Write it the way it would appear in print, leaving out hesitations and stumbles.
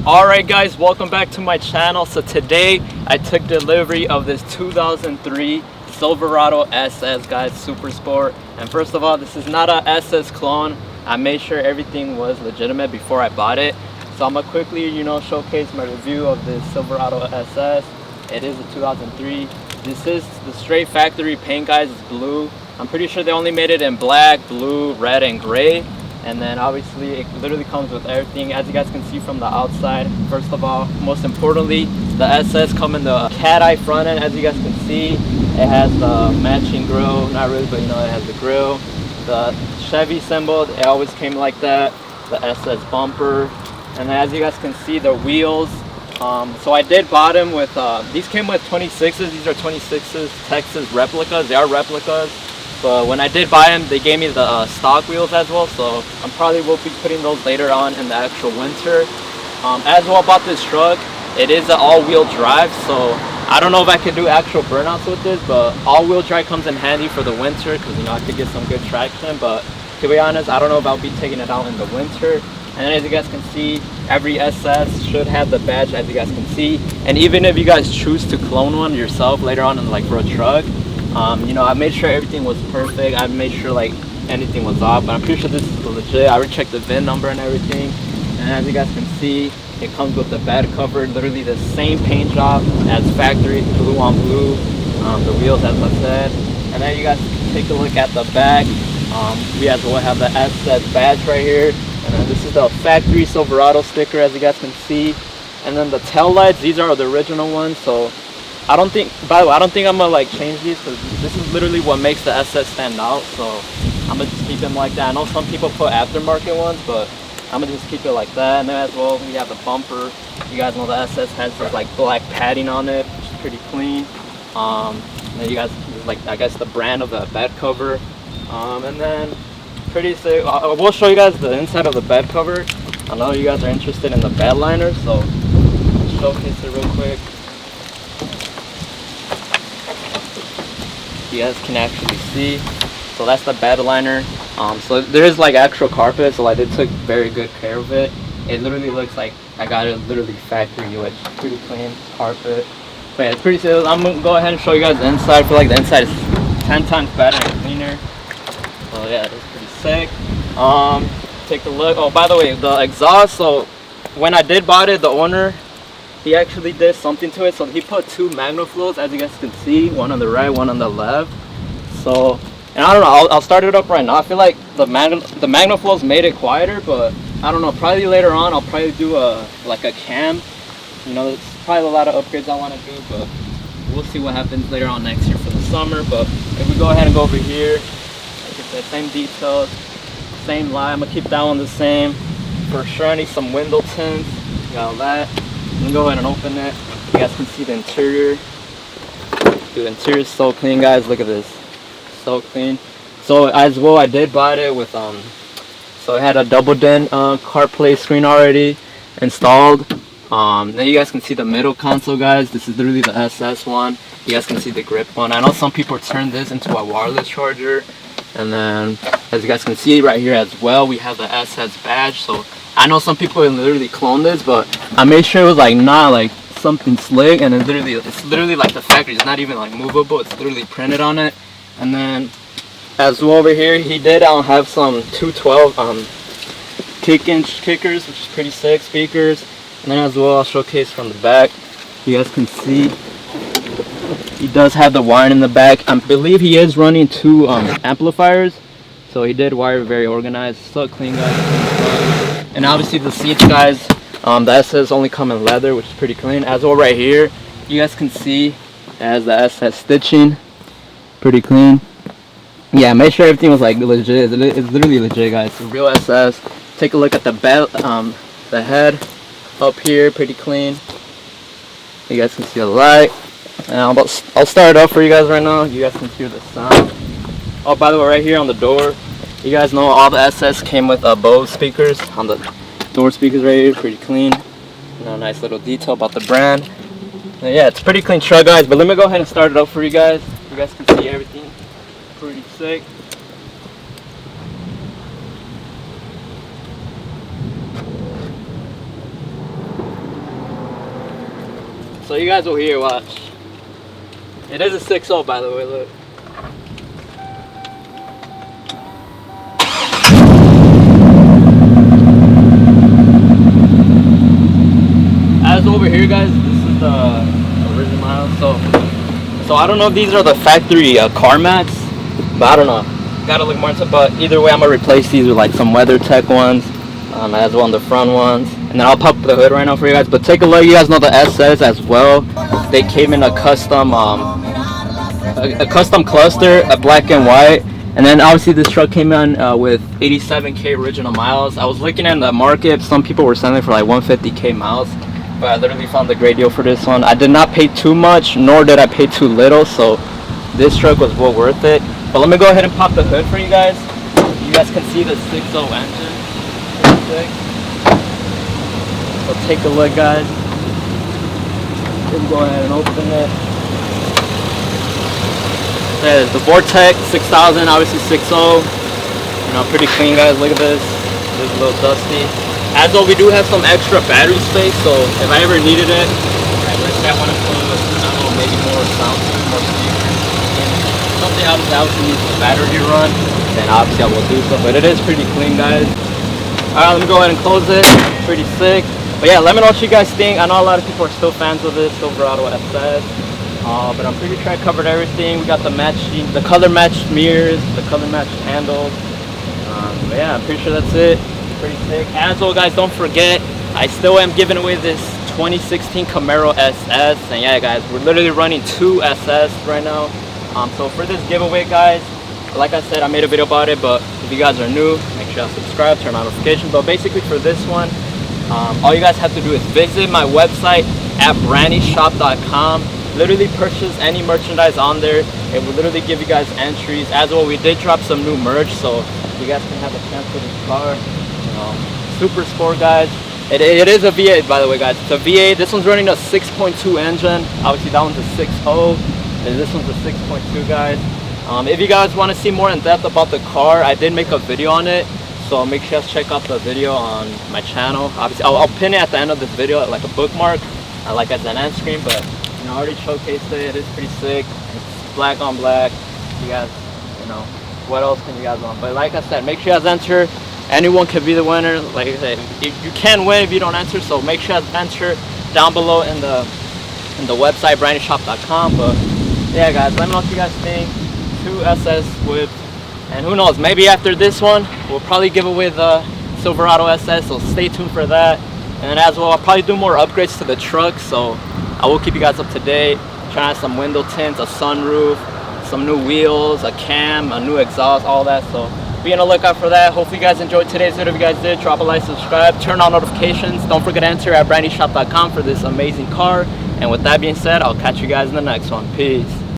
Alright guys, welcome back to my channel. So today I took delivery of this 2003 Silverado SS, guys, Super Sport. And first of all, this is not a SS clone. I made sure everything was legitimate before I bought it. So I'm gonna quickly, showcase my review of this Silverado SS. It is a 2003. This is the straight factory paint, guys. It's blue. I'm pretty sure they only made it in black, blue, red, and gray. And then obviously it literally comes with everything, as you guys can see from the outside. First of all, most importantly, the SS come in the cat eye front end. As you guys can see, it has the matching grille. Not really, but it has the grille. The Chevy symbol, it always came like that. The SS bumper. And then as you guys can see, the wheels. So I did buy them with, these came with 26s. These are 26s, Texas replicas. They are replicas. But when I did buy them, they gave me the stock wheels as well, so I probably will be putting those later on in the actual winter. As well about this truck, it is an all-wheel drive, so I don't know if I could do actual burnouts with this, but all-wheel drive comes in handy for the winter because I could get some good traction. But to be honest, I don't know if I'll be taking it out in the winter. And then as you guys can see, every SS should have the badge, as you guys can see. And even if you guys choose to clone one yourself later on in for a truck, I made sure everything was perfect. I made sure anything was off, but I'm pretty sure this is legit. I already checked the VIN number and everything. And as you guys can see, it comes with the bed cover, literally the same paint job as factory, blue on blue. The wheels, as I said. And then you guys can take a look at the back. We as well have the SS badge right here. And then this is the factory Silverado sticker, as you guys can see. And then the tail lights, these are the original ones. So I don't think I'm gonna change these because this is literally what makes the SS stand out. So I'm gonna just keep them like that. I know some people put aftermarket ones, but I'm gonna just keep it like that. And then as well, we have the bumper. You guys know the SS has this black padding on it, which is pretty clean. And then you guys, I guess the brand of the bed cover. And then pretty sick. I will show you guys the inside of the bed cover. I know you guys are interested in the bed liner, so I'll showcase it real quick. You guys can actually see, so that's the bed liner. So there is actual carpet, so they took very good care of it. It literally looks like I got it literally factory, which pretty clean carpet. But yeah, it's pretty sick. I'm gonna go ahead and show you guys the inside. I feel like the inside is 10 times better and cleaner. So yeah, it's pretty sick. Take a look. Oh, by the way, the exhaust. So when I did buy it, the owner, he actually did something to it. So he put two MagnaFlows, as you guys can see, one on the right, one on the left. So, and I don't know, I'll start it up right now. I feel like the MagnaFlows made it quieter, but I don't know, probably later on I'll probably do a cam. There's probably a lot of upgrades I want to do, but we'll see what happens later on next year for the summer. But if we go ahead and go over here, like I said, same details, same line. I'm gonna keep that one the same. For sure I need some window tints. Got all that. I'm gonna go ahead and open it. You guys can see the interior. Dude, the interior is so clean, guys. Look at this, so clean. So as well, I did buy it with so it had a double din CarPlay screen already installed. Then you guys can see the middle console, guys. This is literally the SS one. You guys can see the grip one. I know some people turn this into a wireless charger. And then as you guys can see right here as well, we have the SS badge. So I know some people literally clone this, but I made sure it was not something slick, and it's literally like the factory. It's not even movable. It's literally printed on it. And then as well over here, he did have some 212 kick-inch kickers, which is pretty sick, speakers. And then as well, I'll showcase from the back. You guys can see he does have the wiring in the back. I believe he is running two amplifiers, so he did wire very organized. So clean, guys. And obviously the seats, guys, the SS only come in leather, which is pretty clean. As well right here, you guys can see it has the SS stitching, pretty clean. Yeah, make sure everything was legit. It's literally legit, guys. It's a real SS. Take a look at the belt, the head up here, pretty clean. You guys can see the light. And I'll start it up for you guys right now. You guys can hear the sound. Oh, by the way, right here on the door, you guys know all the SS came with Bose speakers on the door speakers right here, pretty clean. Nice little detail about the brand. And yeah, it's a pretty clean truck, guys. But let me go ahead and start it up for you guys. You guys can see everything. Pretty sick. So you guys will hear, watch. It is a 6.0 by the way, look. As over here guys, this is the original miles. So I don't know if these are the factory car mats, but I don't know. Gotta look more into it, but either way I'm gonna replace these with like some WeatherTech ones, as well on the front ones. And then I'll pop the hood right now for you guys. But take a look, you guys know the SS as well. They came in a custom cluster, a black and white. And then obviously this truck came in with 87k original miles. I was looking at the market, some people were selling for like 150k miles. But I literally found a great deal for this one. I did not pay too much, nor did I pay too little, so this truck was well worth it. But let me go ahead and pop the hood for you guys. You guys can see the 6.0 engine. So take a look guys. Let's go ahead and open it. There's the Vortex 6000, obviously 6.0. You know, pretty clean guys, look at this. This is a little dusty. As well, we do have some extra battery space, so if I ever needed it, let's say I want to put, I don't know, maybe more sound, more speakers, something obviously needs the battery to run, then obviously I will do so, but it is pretty clean, guys. Alright, let me go ahead and close it. Pretty sick. But yeah, let me know what you guys think. I know a lot of people are still fans of this Silverado SS, but I'm pretty sure I covered everything. We got the matching, the color matched mirrors, the color matched handles. But yeah, I'm pretty sure that's it. Pretty sick. As well guys, don't forget, I still am giving away this 2016 Camaro SS, and yeah guys, we're literally running 2 SS right now. So for this giveaway guys, like I said, I made a video about it, but if you guys are new, make sure you subscribe, turn on notifications. But basically for this one, all you guys have to do is visit my website at brandyshop.com. Literally purchase any merchandise on there. It will literally give you guys entries. As well, we did drop some new merch, so you guys can have a chance for this car. Super sport guys. It is a V8 by the way guys. It's a V8. This one's running a 6.2 engine. Obviously that one's a 6.0 and this one's a 6.2 guys. If you guys want to see more in depth about the car, I did make a video on it, so make sure to check out the video on my channel. Obviously I'll pin it at the end of this video like a bookmark, like as an end screen. But you know, I already showcased it. It is pretty sick. It's black on black. You guys, you know, what else can you guys want? But like I said, make sure you guys enter. Anyone can be the winner. Like I said, you can win if you don't enter, so make sure to enter down below in the website brandyshop.com. But yeah guys, let me know what you guys think. 2 SS with, and who knows, maybe after this one we'll probably give away the Silverado SS, so stay tuned for that. And as well, I'll probably do more upgrades to the truck, so I will keep you guys up to date. Trying out some window tints, a sunroof, some new wheels, a cam, a new exhaust, all that. So be on the lookout for that. Hopefully you guys enjoyed today's video. If you guys did, drop a like, subscribe, turn on notifications. Don't forget to enter at brandyshop.com for this amazing car. And with that being said, I'll catch you guys in the next one. Peace.